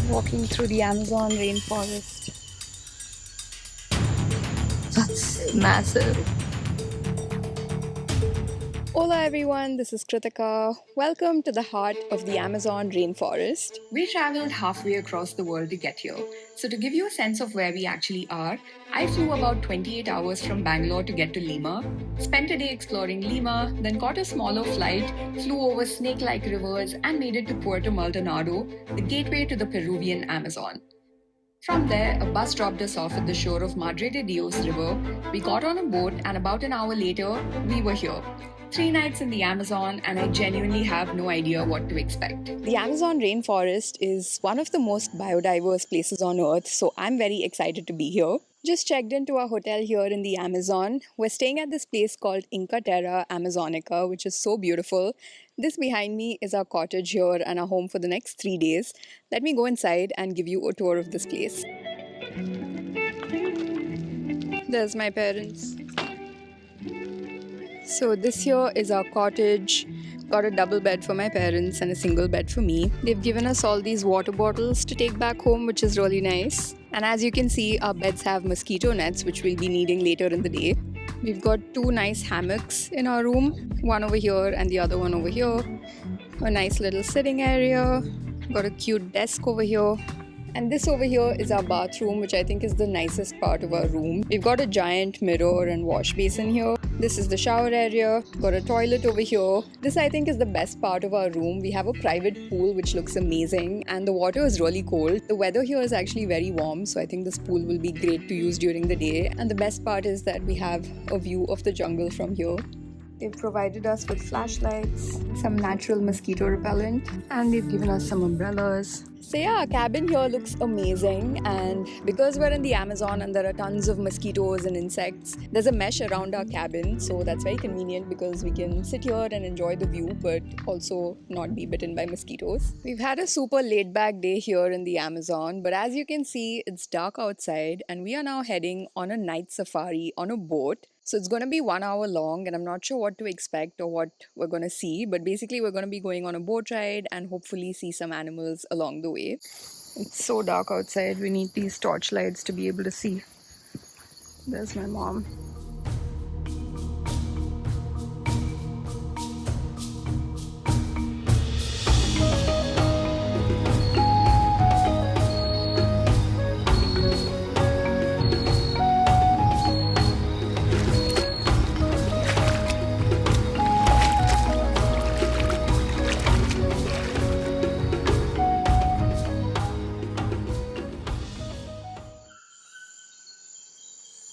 Walking through the Amazon rainforest. That's massive. Hola everyone, this is Kritika. Welcome to the heart of the Amazon rainforest. We traveled halfway across the world to get here. So, to give you a sense of where we actually are, I flew about 28 hours from Bangalore to get to Lima, spent a day exploring Lima, then caught a smaller flight, flew over snake like rivers, and made it to Puerto Maldonado, the gateway to the Peruvian Amazon. From there, a bus dropped us off at the shore of Madre de Dios River. We got on a boat, and about an hour later, we were here. 3 nights in the Amazon, and I genuinely have no idea what to expect. The Amazon rainforest is one of the most biodiverse places on earth, so I'm very excited to be here. Just checked into our hotel here in the Amazon. We're staying at this place called Inca Terra Amazonica, which is so beautiful. This behind me is our cottage here and our home for the next 3 days. Let me go inside and give you a tour of this place. There's my parents. So this here is our cottage. Got a double bed for my parents and a single bed for me. They've given us all these water bottles to take back home, which is really nice. And as you can see, our beds have mosquito nets, which we'll be needing later in the day. We've got 2 nice hammocks in our room, one over here and the other one over here. A nice little sitting area. Got a cute desk over here. And this over here is our bathroom, which I think is the nicest part of our room. We've got a giant mirror and wash basin here. This is the shower area. Got a toilet over here. This I think is the best part of our room. We have a private pool which looks amazing and the water is really cold. The weather here is actually very warm, so I think this pool will be great to use during the day. And the best part is that we have a view of the jungle from here. They've provided us with flashlights, some natural mosquito repellent, and they've given us some umbrellas. So yeah, our cabin here looks amazing, and because we're in the Amazon and there are tons of mosquitoes and insects, there's a mesh around our cabin, so that's very convenient because we can sit here and enjoy the view but also not be bitten by mosquitoes. We've had a super laid-back day here in the Amazon, but as you can see, it's dark outside and we are now heading on a night safari on a boat. So it's going to be 1 hour long and I'm not sure what to expect or what we're going to see. But basically we're going to be going on a boat ride and hopefully see some animals along the way. It's so dark outside. We need these torchlights to be able to see. There's my mom.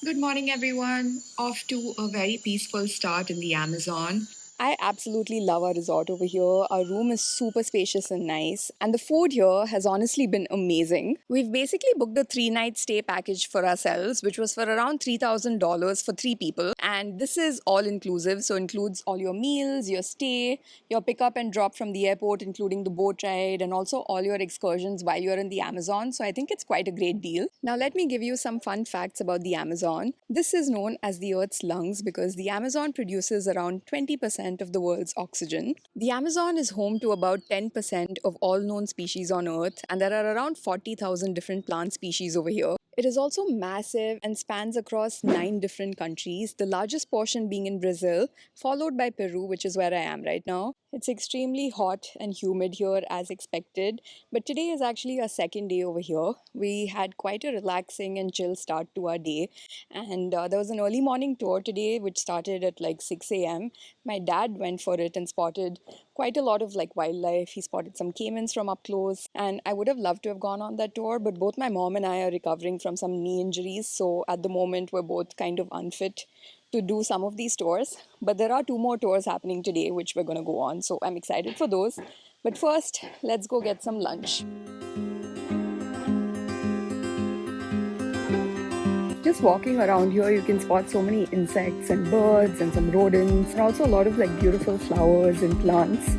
Good morning, everyone. Off to a very peaceful start in the Amazon. I absolutely love our resort over here. Our room is super spacious and nice, and the food here has honestly been amazing. We've basically booked a 3-night stay package for ourselves, which was for around $3,000 for 3 people. And this is all inclusive, so includes all your meals, your stay, your pickup and drop from the airport, including the boat ride, and also all your excursions while you're in the Amazon. So I think it's quite a great deal. Now let me give you some fun facts about the Amazon. This is known as the Earth's lungs because the Amazon produces around 20% of the world's oxygen. The Amazon is home to about 10% of all known species on Earth, and there are around 40,000 different plant species over here. It is also massive and spans across 9 different countries, the largest portion being in Brazil, followed by Peru, which is where I am right now. It's extremely hot and humid here as expected, but today is actually our second day over here. We had quite a relaxing and chill start to our day, and there was an early morning tour today which started at like 6 a.m. My dad went for it and spotted quite a lot of like wildlife. He spotted some caimans from up close, and I would have loved to have gone on that tour, but both my mom and I are recovering from some knee injuries, so at the moment we're both kind of unfit to do some of these tours. But there are 2 more tours happening today which we're going to go on, so I'm excited for those. But first, let's go get some lunch. Just walking around here, you can spot so many insects and birds and some rodents, and also a lot of like beautiful flowers and plants.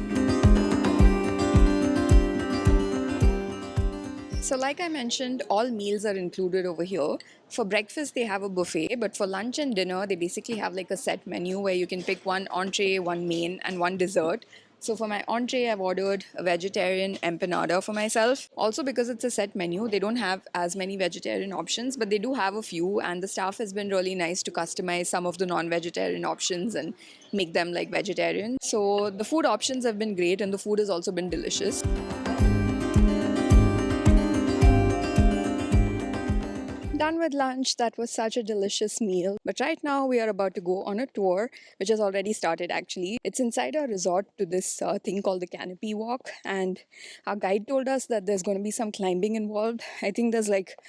So like I mentioned, all meals are included over here. For breakfast, they have a buffet, but for lunch and dinner, they basically have like a set menu where you can pick one entree, one main, and one dessert. So for my entree, I've ordered a vegetarian empanada for myself. Also because it's a set menu, they don't have as many vegetarian options, but they do have a few, and the staff has been really nice to customize some of the non-vegetarian options and make them like vegetarian. So the food options have been great and the food has also been delicious. Done with lunch. That was such a delicious meal. But right now we are about to go on a tour, which has already started actually. It's inside our resort to this thing called the Canopy Walk, and our guide told us that there's going to be some climbing involved. I think there's like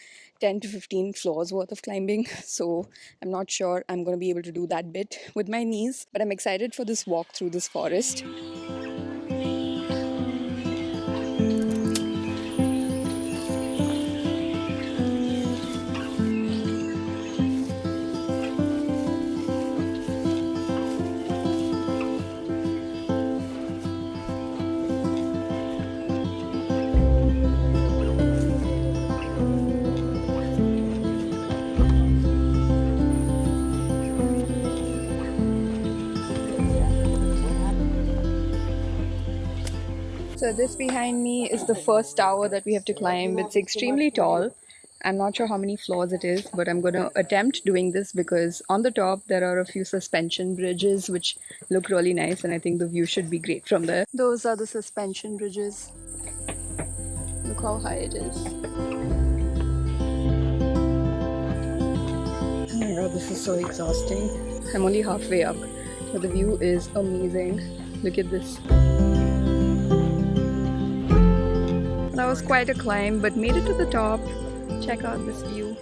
10 to 15 floors worth of climbing, so I'm not sure I'm going to be able to do that bit with my knees, but I'm excited for this walk through this forest. So this behind me is the first tower that we have to climb. It's extremely tall. I'm not sure how many floors it is, but I'm going to attempt doing this because on the top there are a few suspension bridges which look really nice, and I think the view should be great from there. Those are the suspension bridges. Look how high it is. Oh my god, this is so exhausting. I'm only halfway up, but the view is amazing. Look at this. That was quite a climb, but made it to the top. Check out this view.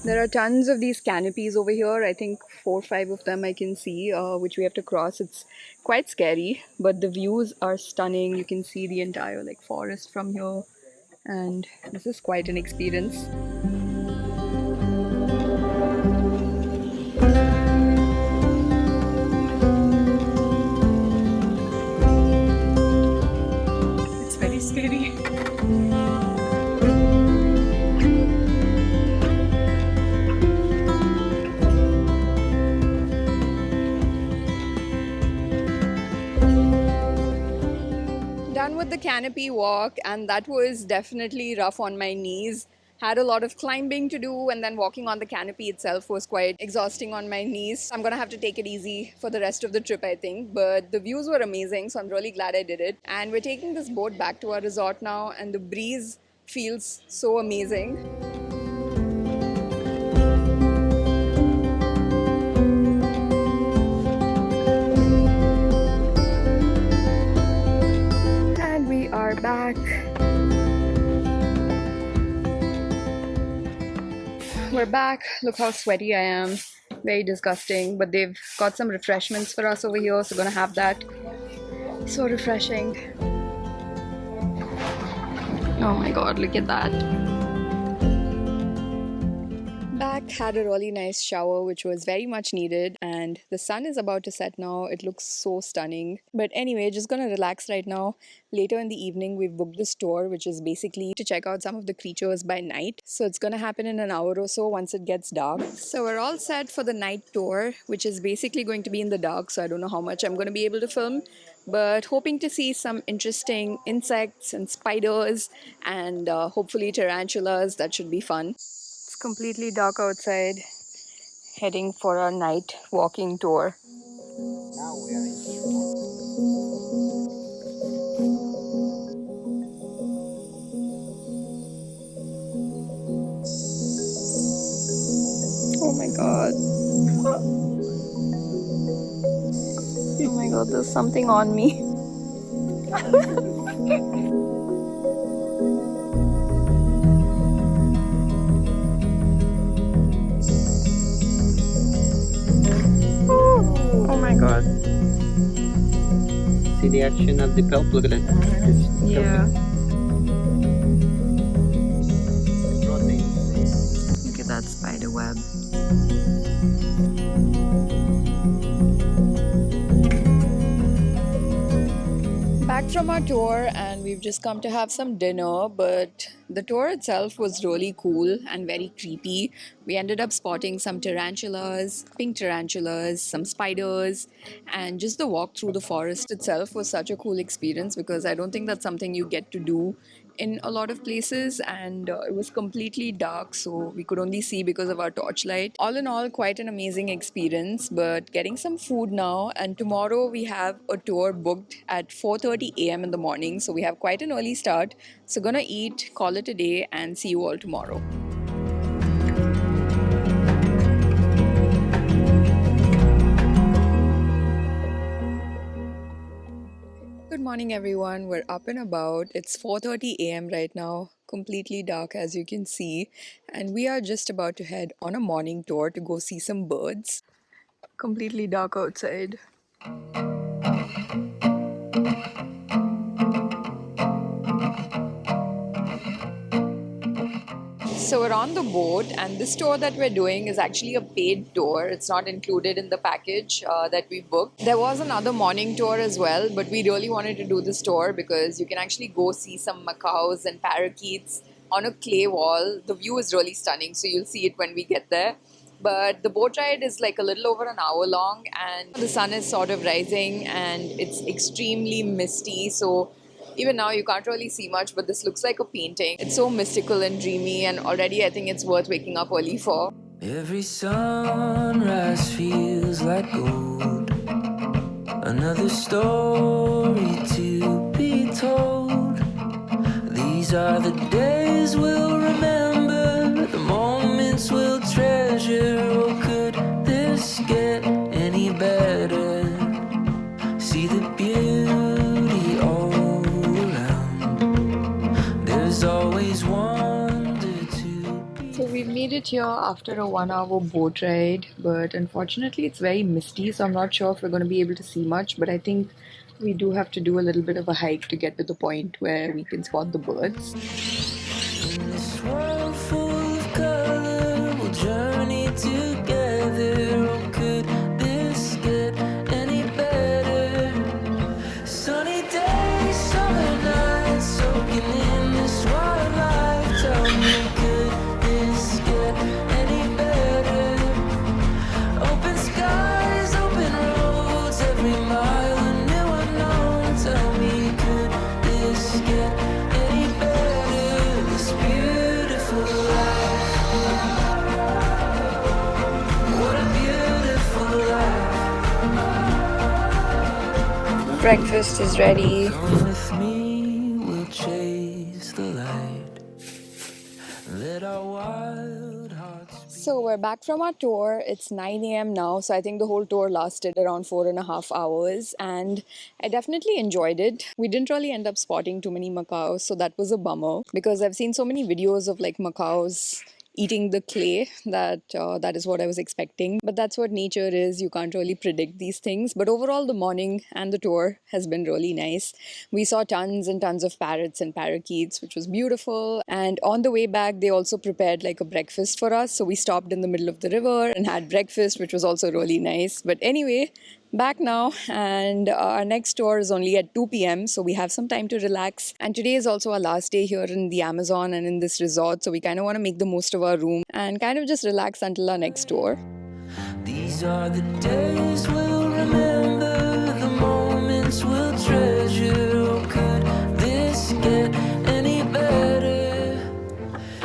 There are tons of these canopies over here. I think 4 or 5 of them I can see, which we have to cross. It's quite scary, but the views are stunning. You can see the entire like forest from here, and this is quite an experience. Scary. Done with the canopy walk, and that was definitely rough on my knees. Had a lot of climbing to do, and then walking on the canopy itself was quite exhausting on my knees. I'm gonna have to take it easy for the rest of the trip, I think. But the views were amazing, so I'm really glad I did it. And we're taking this boat back to our resort now, and the breeze feels so amazing. And we are back. We're back. Look how sweaty I am. Very disgusting, but they've got some refreshments for us over here, so gonna have that. So refreshing. Oh my god, look at that. Back, had a really nice shower, which was very much needed, and the sun is about to set now. It looks so stunning. But anyway, just gonna relax right now. Later in the evening, we've booked this tour, which is basically to check out some of the creatures by night. So it's gonna happen in an hour or so once it gets dark. So we're all set for the night tour, which is basically going to be in the dark, so I don't know how much I'm gonna be able to film, but hoping to see some interesting insects and spiders and hopefully tarantulas. That should be fun. It's completely dark outside, heading for our night walking tour. Now we are in Oh my god. Oh my god, there's something on me. Oh my god. See the action of the kelp? Look at it. Yeah. Look at that spider web. Back back from our tour and we've just come to have some dinner, but the tour itself was really cool and very creepy. We ended up spotting some tarantulas, pink tarantulas, some spiders, and just the walk through the forest itself was such a cool experience because I don't think that's something you get to do in a lot of places, and it was completely dark, so we could only see because of our torchlight. All in all, quite an amazing experience, but getting some food now, and tomorrow we have a tour booked at 4:30 a.m. in the morning, so we have quite an early start. So gonna eat, call it a day, and see you all tomorrow. Good morning, everyone. We're up and about. It's 4:30 a.m. right now, completely dark as you can see, and we are just about to head on a morning tour to go see some birds. Completely dark outside. So we're on the boat, and this tour that we're doing is actually a paid tour. It's not included in the package that we booked. There was another morning tour as well, but we really wanted to do this tour because you can actually go see some macaws and parakeets on a clay wall. The view is really stunning, so you'll see it when we get there. But the boat ride is like a little over an hour long, and the sun is sort of rising and it's extremely misty. So even now, you can't really see much, but this looks like a painting. It's so mystical and dreamy, and already I think it's worth waking up early for. Every sunrise feels like gold. Another story to be told. These are the days we'll remember, the moments we'll treasure. Oh, could this get any better? See the beauty all around. There's always wonder to be. So we've made it here after a 1 hour boat ride, but unfortunately it's very misty, so I'm not sure if we're going to be able to see much, but I think we do have to do a little bit of a hike to get to the point where we can spot the birds. In this world full of color, we'll journey together. Oh, could this get any better? Sunny days, summer nights, soaking in this wildlife. Tell me, could this get any better? Open skies, open roads, every mile a new unknown. Tell me, could this get any better? This beautiful life. What a beautiful life. Breakfast is ready. Come with me, we'll chase the light. Let our wild hearts beat. So we're back from our tour. It's 9 a.m. now, so I think the whole tour lasted around 4.5 hours, and I definitely enjoyed it. We didn't really end up spotting too many macaws, so that was a bummer because I've seen so many videos of like macaws eating the clay that is what I was expecting. But that's what nature is. You can't really predict these things. But overall, the morning and the tour has been really nice. We saw tons and tons of parrots and parakeets, which was beautiful. And on the way back, they also prepared like a breakfast for us. So we stopped in the middle of the river and had breakfast, which was also really nice. But anyway, back now, and our next tour is only at 2 p.m. So we have some time to relax. And today is also our last day here in the Amazon and in this resort. So we kind of want to make the most of our room and kind of just relax until our next tour. These are the days we'll remember, the moments we'll treasure. Oh, could this get any better?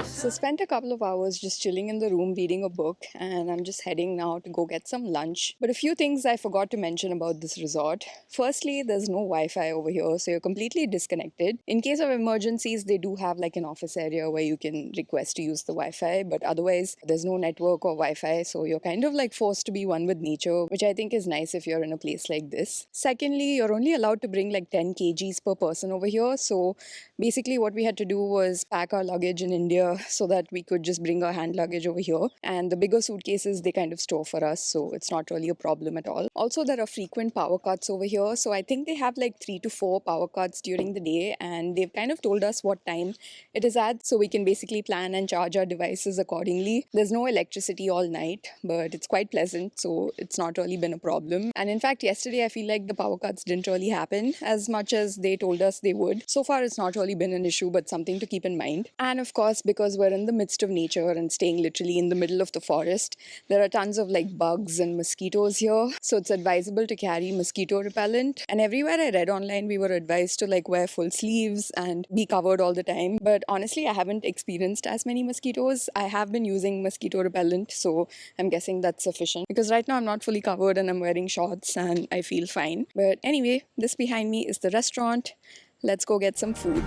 So spent a couple of hours just chilling in the room reading a book, and I'm just heading now to go get some lunch. But a few things I forgot to mention about this resort. Firstly, there's no Wi-Fi over here, so you're completely disconnected. In case of emergencies, they do have like an office area where you can request to use the Wi-Fi, but otherwise there's no network or Wi-Fi, so you're kind of like forced to be one with nature, which I think is nice if you're in a place like this. Secondly, you're only allowed to bring like 10 kgs per person over here, so basically what we had to do was pack our luggage in India so that we could just bring our hand luggage over here. And the bigger suitcases they kind of store for us, so it's not really a problem at all. Also, there are frequent power cuts over here, so I think they have like 3 to 4 power cuts during the day, and they've kind of told us what time it is at, so we can basically plan and charge our devices accordingly. There's no electricity all night, but it's quite pleasant, so it's not really been a problem. And in fact, yesterday I feel like the power cuts didn't really happen as much as they told us they would. So far, it's not really been an issue, but something to keep in mind. And of course, because we're in the midst of nature and staying literally in the middle of the forest, there are tons of like bugs and mosquitoes here, so it's advisable to carry mosquito repellent. And everywhere I read online, we were advised to like wear full sleeves and be covered all the time. But honestly, I haven't experienced as many mosquitoes. I have been using mosquito repellent, so I'm guessing that's sufficient, because right now I'm not fully covered and I'm wearing shorts and I feel fine. But anyway, this behind me is the restaurant. Let's go get some food.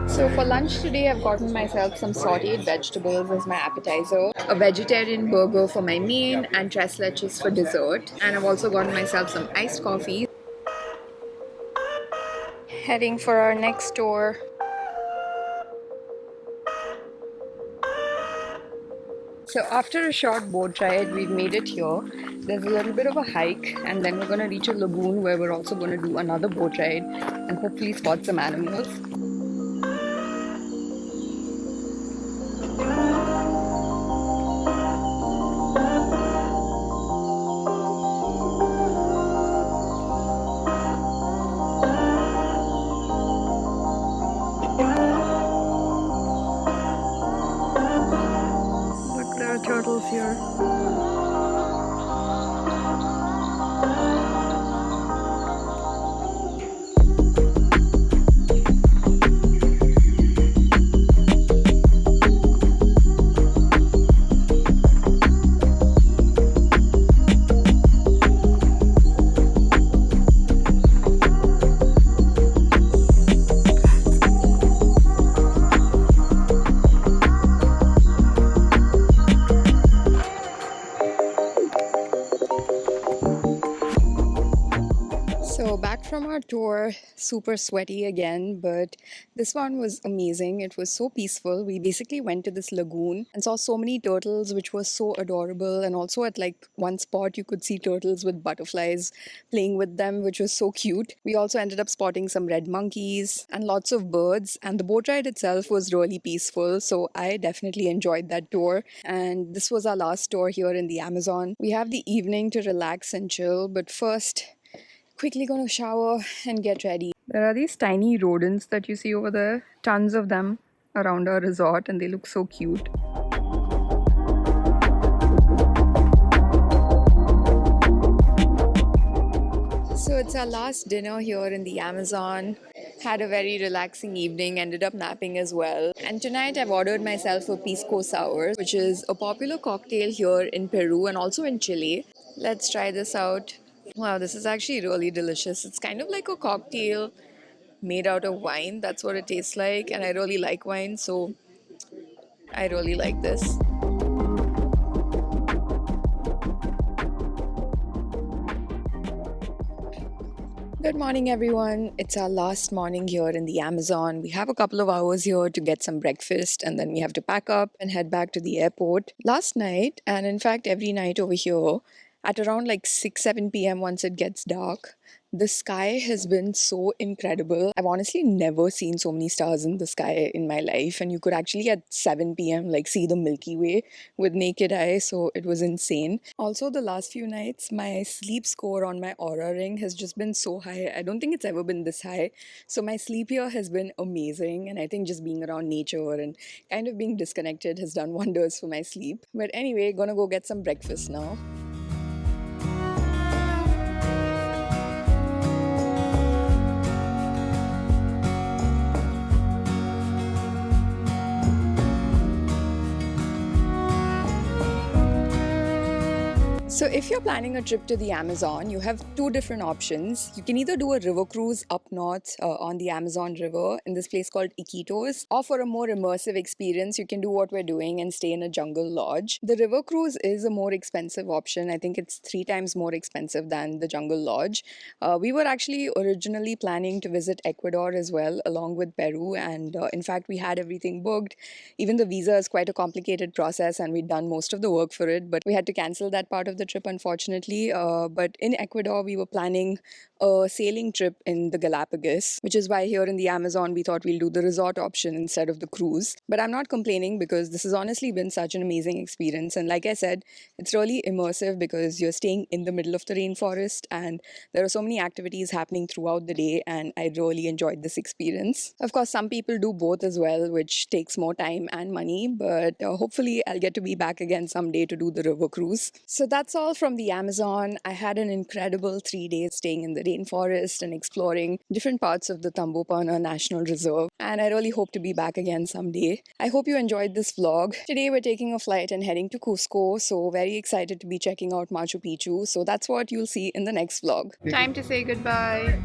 So for lunch today, I've gotten myself some sauteed vegetables as my appetizer, a vegetarian burger for my main, and tres leches for dessert. And I've also gotten myself some iced coffee. Heading for our next tour. So after a short boat ride, we've made it here. There's a little bit of a hike, and then we're going to reach a lagoon where we're also going to do another boat ride and hopefully spot some animals. Look, there are turtles here. So back from our tour, super sweaty again, but this one was amazing. It was so peaceful. We basically went to this lagoon and saw so many turtles, which was so adorable. And also at like one spot, you could see turtles with butterflies playing with them, which was so cute. We also ended up spotting some red monkeys and lots of birds. And the boat ride itself was really peaceful. So I definitely enjoyed that tour. And this was our last tour here in the Amazon. We have the evening to relax and chill, but first, quickly gonna shower and get ready. There are these tiny rodents that you see over there, tons of them around our resort, and they look so cute. So it's our last dinner here in the Amazon. Had a very relaxing evening, ended up napping as well. And tonight I've ordered myself a pisco sour, which is a popular cocktail here in Peru and also in Chile. Let's try this out. Wow, this is actually really delicious. It's kind of like a cocktail made out of wine. That's what it tastes like. And I really like wine, so I really like this. Good morning, everyone. It's our last morning here in the Amazon. We have a couple of hours here to get some breakfast, and then we have to pack up and head back to the airport. Last night, and in fact every night over here, at around like 6-7 p.m. once it gets dark, the sky has been so incredible. I've honestly never seen so many stars in the sky in my life, and you could actually at 7 p.m. like see the Milky Way with naked eye, so it was insane. Also, the last few nights, my sleep score on my Aura ring has just been so high. I don't think it's ever been this high. So my sleep here has been amazing, and I think just being around nature and kind of being disconnected has done wonders for my sleep. But anyway, gonna go get some breakfast now. So, if you're planning a trip to the Amazon, you have two different options. You can either do a river cruise up north on the Amazon River in this place called Iquitos, or for a more immersive experience, you can do what we're doing and stay in a jungle lodge. The river cruise is a more expensive option. I think it's 3 times more expensive than the jungle lodge. We were actually originally planning to visit Ecuador as well, along with Peru, and in fact, we had everything booked. Even the visa is quite a complicated process, and we'd done most of the work for it, but we had to cancel that part of the trip, unfortunately. But in Ecuador, we were planning a sailing trip in the Galapagos, which is why here in the Amazon, we thought we'll do the resort option instead of the cruise. But I'm not complaining because this has honestly been such an amazing experience. And like I said, it's really immersive because you're staying in the middle of the rainforest and there are so many activities happening throughout the day. And I really enjoyed this experience. Of course, some people do both as well, which takes more time and money. But hopefully, I'll get to be back again someday to do the river cruise. So that's all from the Amazon. I had an incredible 3 days staying in the rainforest and exploring different parts of the Tambopana National Reserve. And I really hope to be back again someday. I hope you enjoyed this vlog. Today we're taking a flight and heading to Cusco. So very excited to be checking out Machu Picchu. So that's what you'll see in the next vlog. Time to say goodbye.